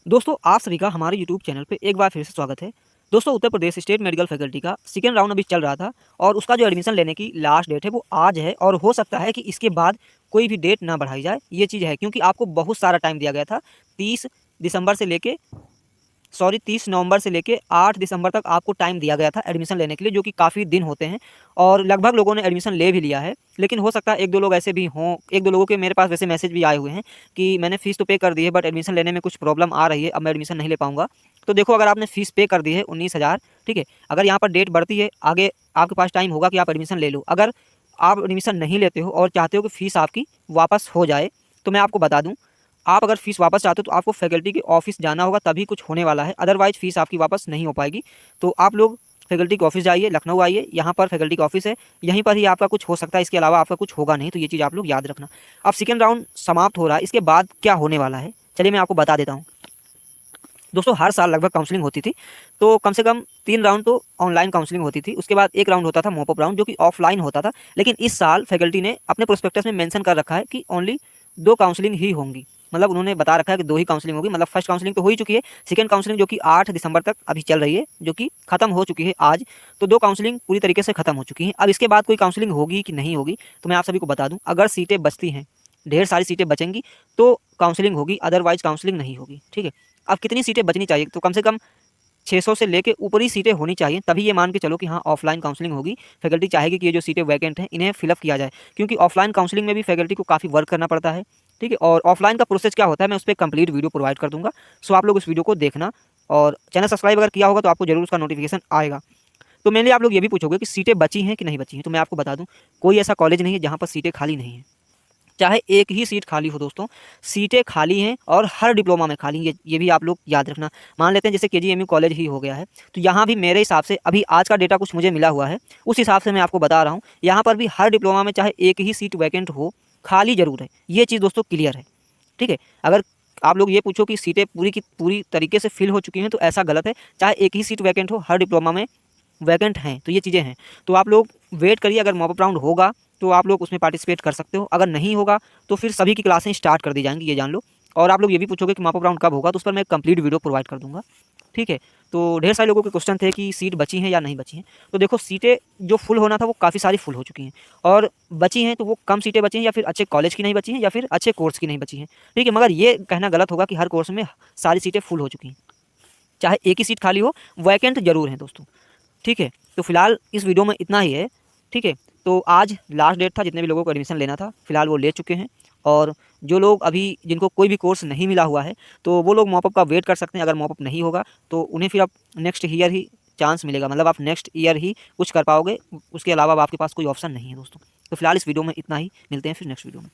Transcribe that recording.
दोस्तों आप सभी का हमारे यूट्यूब चैनल पे एक बार फिर से स्वागत है। दोस्तों Uttar Pradesh state medical faculty का सेकेंड राउंड अभी चल रहा था और उसका जो एडमिशन लेने की लास्ट डेट है वो आज है और हो सकता है कि इसके बाद कोई भी डेट ना बढ़ाई जाए, ये चीज़ है क्योंकि आपको बहुत सारा टाइम दिया गया था। 30 दिसंबर से लेके 30 नवंबर से लेके 8 दिसंबर तक आपको टाइम दिया गया था एडमिशन लेने के लिए, जो कि काफ़ी दिन होते हैं और लगभग लोगों ने एडमिशन ले भी लिया है। लेकिन हो सकता है एक दो लोग ऐसे भी हों, एक दो लोगों के मेरे पास वैसे मैसेज भी आए हुए हैं कि मैंने फ़ीस तो पे कर दी है बट एडमिशन लेने में कुछ प्रॉब्लम आ रही है, अब मैं एडमिशन नहीं ले पाऊँगा। तो देखो, अगर आपने फ़ीस पे कर दी है 19,000, ठीक है, अगर यहाँ पर डेट बढ़ती है आगे, आपके पास टाइम होगा कि आप एडमिशन ले लो। अगर आप एडमिशन नहीं लेते हो और चाहते हो कि फ़ीस आपकी वापस हो जाए, तो मैं आपको बता दूँ, आप अगर फ़ीस वापस चाहते हो तो आपको फैकल्टी के ऑफिस जाना होगा, तभी कुछ होने वाला है, अदरवाइज़ फ़ीस आपकी वापस नहीं हो पाएगी। तो आप लोग फैकल्टी के ऑफिस जाइए, लखनऊ आइए, यहाँ पर फैकल्टी का ऑफिस है, यहीं पर ही आपका कुछ हो सकता है, इसके अलावा आपका कुछ होगा नहीं, तो ये चीज़ आप लोग याद रखना। अब सेकेंड राउंड समाप्त हो रहा है, इसके बाद क्या होने वाला है, चलिए मैं आपको बता देता हूँ। दोस्तों हर साल लगभग काउंसलिंग होती थी, तो कम से कम 3 राउंड तो ऑनलाइन काउंसलिंग होती थी, उसके बाद 1 राउंड होता था मॉप अप राउंड, जो कि ऑफलाइन होता था। लेकिन इस साल फैकल्टी ने अपने प्रोस्पेक्टस में मेंशन कर रखा है कि ओनली 2 काउंसलिंग ही होंगी। मतलब उन्होंने बता रखा है कि 2 ही काउंसलिंग होगी। मतलब फर्स्ट काउंसलिंग तो हो ही चुकी है, सेकंड काउंसलिंग जो कि 8 दिसंबर तक अभी चल रही है, जो कि खत्म हो चुकी है आज। तो 2 काउंसलिंग पूरी तरीके से खत्म हो चुकी हैं। अब इसके बाद कोई काउंसलिंग होगी कि नहीं होगी, तो मैं आप सभी को बता दूँ, अगर सीटें बचती हैं, ढेर सारी सीटें बचेंगी तो काउंसलिंग होगी, अदरवाइज़ काउंसलिंग नहीं होगी, ठीक है। अब कितनी सीटें बचनी चाहिए, तो कम से कम 600 से लेके ऊपर ही सीटें होनी चाहिए, तभी ये मान के चलो कि हाँ ऑफलाइन काउंसलिंग होगी। फैकल्टी चाहेगी कि ये जो सीटें वैकेंट हैं इन्हें फिलअप किया जाए, क्योंकि ऑफलाइन काउंसलिंग में भी फैकल्टी को काफ़ी वर्क करना पड़ता है, ठीक है। और ऑफलाइन का प्रोसेस क्या होता है, मैं उस पर कंप्लीट वीडियो प्रोवाइड कर दूंगा, सो आप लोग उस वीडियो को देखना। और चैनल सब्सक्राइब अगर किया होगा तो आपको जरूर उसका नोटिफिकेशन आएगा। तो मेनली आप लोग ये भी पूछोगे कि सीटें बची हैं कि नहीं बची हैं, तो मैं आपको बता दूं, कोई ऐसा कॉलेज नहीं है जहाँ पर सीटें खाली नहीं है। चाहे एक ही सीट खाली हो दोस्तों, सीटें खाली हैं और हर डिप्लोमा में खाली हैं, ये भी आप लोग याद रखना। मान लेते हैं जैसे केजीएमयू कॉलेज ही हो गया है, तो यहाँ भी मेरे हिसाब से अभी आज का डेटा कुछ मुझे मिला हुआ है, उस हिसाब से मैं आपको बता रहा हूँ, यहाँ पर भी हर डिप्लोमा में चाहे एक ही सीट वैकेंट हो, खाली जरूर है। ये चीज़ दोस्तों क्लियर है, ठीक है। अगर आप लोग ये पूछो कि सीटें पूरी की पूरी तरीके से फिल हो चुकी हैं, तो ऐसा गलत है। चाहे एक ही सीट वैकेंट हो, हर डिप्लोमा में वैकेंट हैं, तो ये चीज़ें हैं। तो आप लोग वेट करिए, अगर मॉप अप राउंड होगा तो आप लोग उसमें पार्टिसिपेट कर सकते हो, अगर नहीं होगा तो फिर सभी की क्लासें स्टार्ट कर दी जाएंगी, ये जान लो। और आप लोग ये भी पूछोगे कि मॉप अप राउंड कब होगा, तो उस पर मैं कंप्लीट वीडियो प्रोवाइड कर दूंगा, ठीक है। तो ढेर सारे लोगों के क्वेश्चन थे कि सीट बची हैं या नहीं बची हैं, तो देखो सीटें जो फुल होना था वो काफ़ी सारी फुल हो चुकी हैं, और बची हैं तो वो कम सीटें बची हैं, या फिर अच्छे कॉलेज की नहीं बची हैं, या फिर अच्छे कोर्स की नहीं बची हैं, ठीक है। मगर ये कहना गलत होगा कि हर कोर्स में सारी सीटें फुल हो चुकी हैं। चाहे एक ही सीट खाली हो, वैकेंट जरूर हैं दोस्तों, ठीक है। तो फिलहाल इस वीडियो में इतना ही है, ठीक है। तो आज लास्ट डेट था, जितने भी लोगों को एडमिशन लेना था फिलहाल वो ले चुके हैं। और जो लोग अभी जिनको कोई भी कोर्स नहीं मिला हुआ है, तो वो लोग मॉपअप का वेट कर सकते हैं। अगर मॉपअप नहीं होगा तो उन्हें फिर अब नेक्स्ट ईयर ही चांस मिलेगा, मतलब आप नेक्स्ट ईयर ही कुछ कर पाओगे, उसके अलावा अब आपके पास कोई ऑप्शन नहीं है दोस्तों। तो फिलहाल इस वीडियो में इतना ही, मिलते हैं फिर नेक्स्ट वीडियो में।